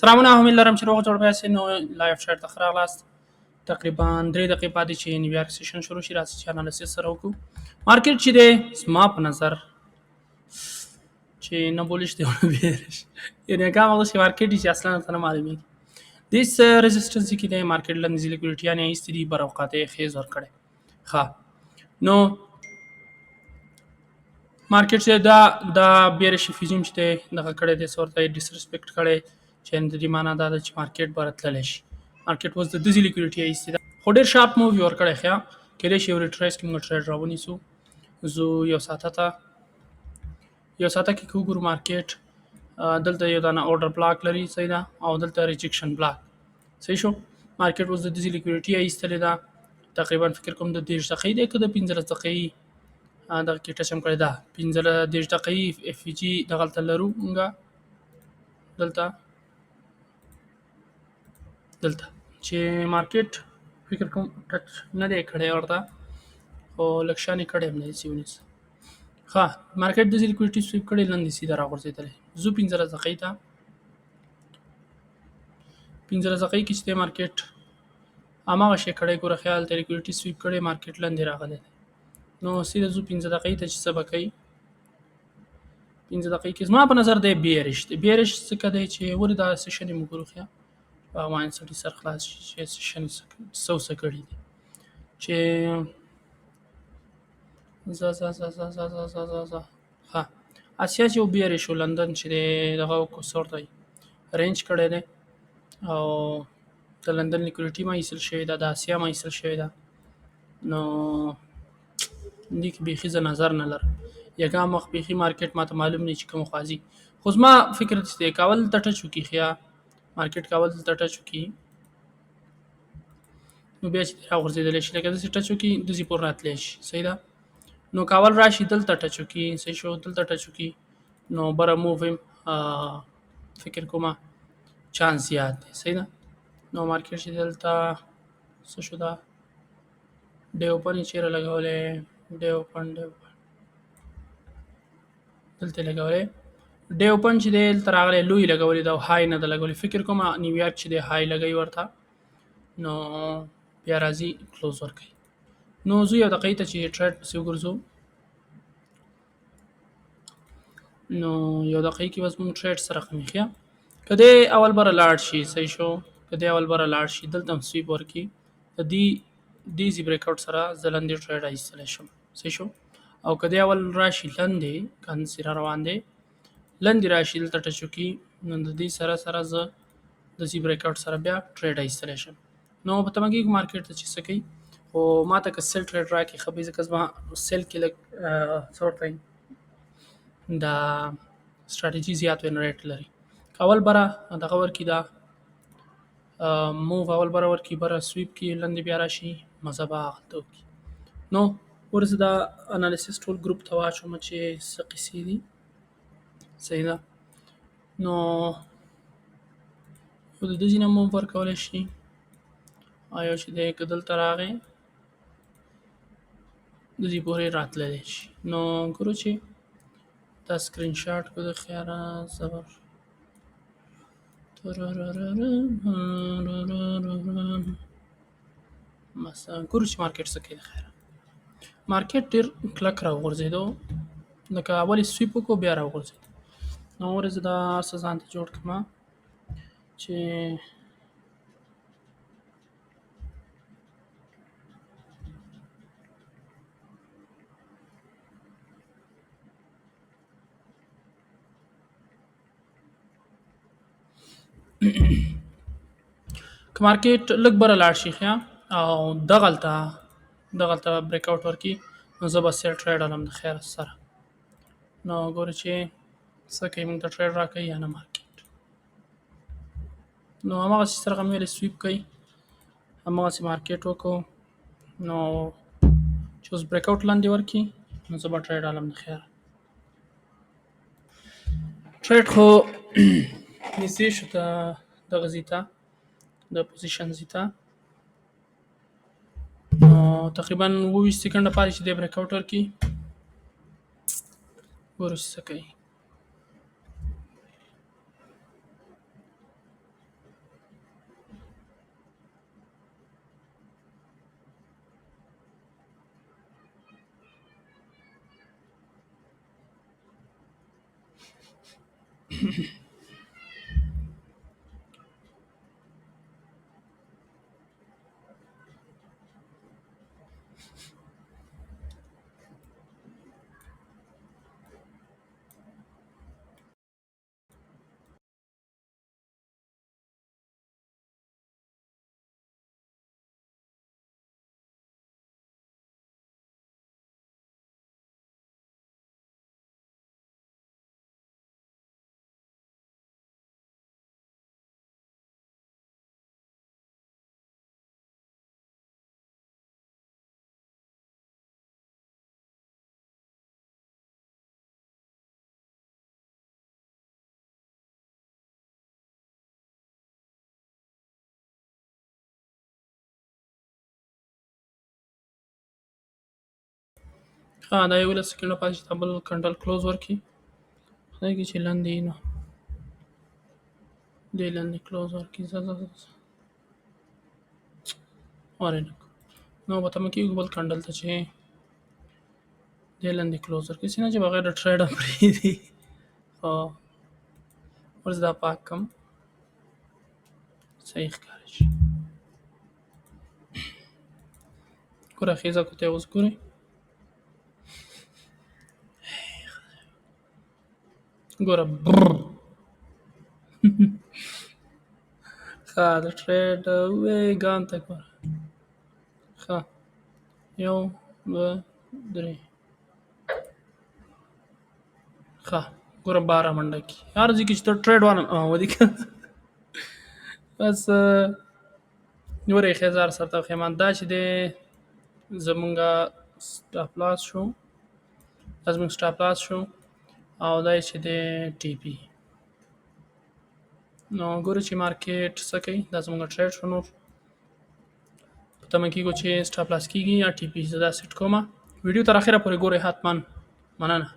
سلامونه هم لرم چې روغ جوړ باسي نو لایف شیر ته خراغلاست تقریبا 3 دقیقې پاتې چې نیویارک سیشن شروع شي راځي چې انالیسیس سره وکړو مارکیټ چې دی زما په نظر چې نه بولیش دی ونه بیرش یعنی هغه وخت چې مارکیټ چې اصلا ته نه معلومیږي دیس ریزिस्टنس کې دی مارکیټ لنډ لیکویډیټي یعنی ایستري بروقاته خیز ور کړي ها نو مارکیټ چې دا بیرش فیزم چې دی دغه کړی دی سورته ډیسریسپیکټ کړي چې د دې معنا دا ده چې مارکیټ برتللی شي مارکیټ واز د دزي لیکویډیټي ایستي ده خو ډېر شارپ موو ور کړی خیا کله شي ریټریس کې موږ ټریډ راونیسو زه یو ساعته کې کوګور مارکیټ دلته یو دانه اورډر بلاک لري صحیح ده او دلته ریجکشن بلاک صحیح شو مارکیټ واز د دزي لیکویډیټي ایستلې ده تقریبا فکر کوم د 10 دقیقې د کده 15 دقیقې دا کې ټچم کړی دا 15 دقیقې اف جی دغه لرو موږ دلته چې مارکیټ فکر کوم ټچ نه دی کړی ورته او لکشانې کړی هم نه سیونیس ها مارکیټ د لیکویډیټي سویپ کړی لاندې سیده راغورځېدلی زو 15 دقیقې ته 15 دقیقې کې چې مارکیټ اماغه شي کړی ګوره خیال ته لیکویډیټي سویپ کړی مارکیټ لاندې راغلی نو سیده زو 15 دقیقې ته چې سبا کوي 15 دقیقې کې زما په نظر دی بیرش څه کده چې ور دا سیشن موږ خو په وان سټي سر خلاص شي چې سیشن سو سکړی دي چې ز ها اسیا چې بیرش لندن چې دغه کو سورته رینج کړی دی او د لندن لیکویډیټي ما ایسل شوی دا د اسیا ما ایسل شوی دا نو دې کې بيخي ز نظر نه لر یګه مخ بيخي مارکیټ ماته معلوم نه چې کوم خوازي خو زما فکر دې کاول ټټه چوکي خیا مارکیټ کاول ټټه چوکي نو بیا چې راغورځېدل شي لکه د سټه چوکي د زی پور راتلی شي صحیح ده نو کاول راشي دل ټټه چوکي صحیح شو دل ټټه چوکي نو بره موویم فکر کومه چانس زیات دی صحیح ده نو مارکیټ چې دلته څه شو دا ډیو پنی چیرې لګولې ډیو پن دلته لګولې ډیو پن چې دلته راغلی لوی لګولې دا های نه د لګولې فکر کوم نیویارک چې د های لګي ورته نو بیا راځي کلوز ورکړي نو زه یو دقیقه ته چې ټریډ پسې وګرځو نو یو دقیقه کې بس مونږ ټریډ سره خمیخیا کله اول بار لاړ شي صحیح شو کله اول بار لاړ شي دلته سویپ ورکړي دی زی بریک اوټ سره زلندې ټریډ ایستل شم صحیح شو او کله اول راشي لاندې کان سره روان دي لاندې راشي دلته ټچو کی نو د دې سره ز د زی بریک اوټ سره بیا ټریډ ایستل شم نو په تمګي مارکیټ ته چې سکی او ماته که سل ټریډ راکې خبي ځکه ما سل کې لګ سورت دا استراتیجی زیات ونریټ لري اول بره دغه ور کې دا موو اول بره ور کې بره سویپ کې لاندې بیا راشي مزبا غلطو کی نو ورزه دا انالیسیس ټول ګروپ ته واچوم چې څه قصې دي صحیح ده نو د دې ځینې مو ورکول شي آیا چې د کدل تراغه د دې پورې راتللی شي نو ګورو چې دا سکرین شاټ کو د خیره زبر مثلا ګورو چې مارکیټ څه کوي خیره مارکیټ ډیر کلک راغورځېدو لکه اولی سویپ کو بیا راغورځېد نو ورزه دا ځان ته جوړ کما چې مارکیټ لګ بره لاړ شي خیا او دغلطه بریک اوټ ورکی نو زبر سیل ټریډ علم د خیر سره نو ګور چې څه کوي موږ ته ټریډ راکړي یا نه مارکیټ نو هغه سره کوم ویل سویپ کوي هغه سي مارکیټ وکړو نو چې اوس بریک اوټ لاندې ورکی نو زبر ټریډ علم د خیر ټریډ خو نږدې شو ته دغه زیته د پوزیشن زیته تقریبا 20 سکند پاتې چې د بریک اوټ ورکی ورس کوي ها دا یو لس سکنډه پاتې چې دا بل کنټرول کلوز ورکړي خدای کې چې لاندې نو دې لاندې کلوز ورکړي ورنه نو به تم کې بل کنټرول ته چې دې لاندې کلوز ورکړي چې نه چې بغیر د ټریډ پرې دي او ورز دا پاک کم صحیح ښکاري شي ګوره خیزه کوته اوس ګورئ ګوره ښه د ټریډ وې ګام ته ګوره ښه یو دوه درې ښه ګوره 12 منډه کې هر ځای کې چې ته ټریډ وانه ودی بس ګوره خیزار سره ته خیمان دا چې دی زمونږه سټاپ لاس شو دا زمونږ سټاپ لاس شو او دا چې دی ټي پی نو ګوره چې مارکیټ څه کوي دا زمونږ ټریډ شو نور په تمه کېږو چې سټاپ لاس کېږي یا ټي پی زه دا سیټ کومه ویډیو تر اخره پورې ګورئ حتما مننه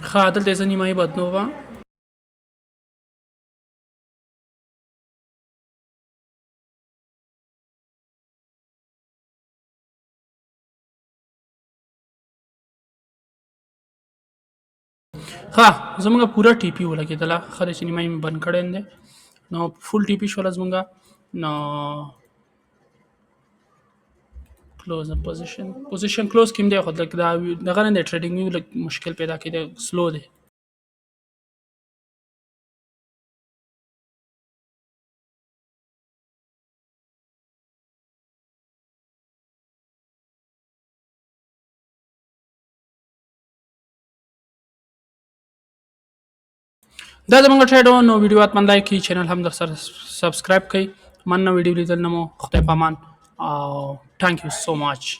ښه دلته یې زه نیمایي بدلوم ښه زمونږ پوره ټي پي ولګېدله ښه دی چې نیمه یې مې بند کړی دی نو فول ټي پي شوله زمونږ نو کلوز پوزیشن کلوز کیم دی خو دا دغه نه ټریډینګ یو لږ مشکل پیدا کړي سلو دی دا زموږ ټریډ نو ویډیو اتمنای کی چینل هم در سره سبسکرایب کړئ من نو ویډیو لیدل نمو خدای پامان او ثانک یو سو ماچ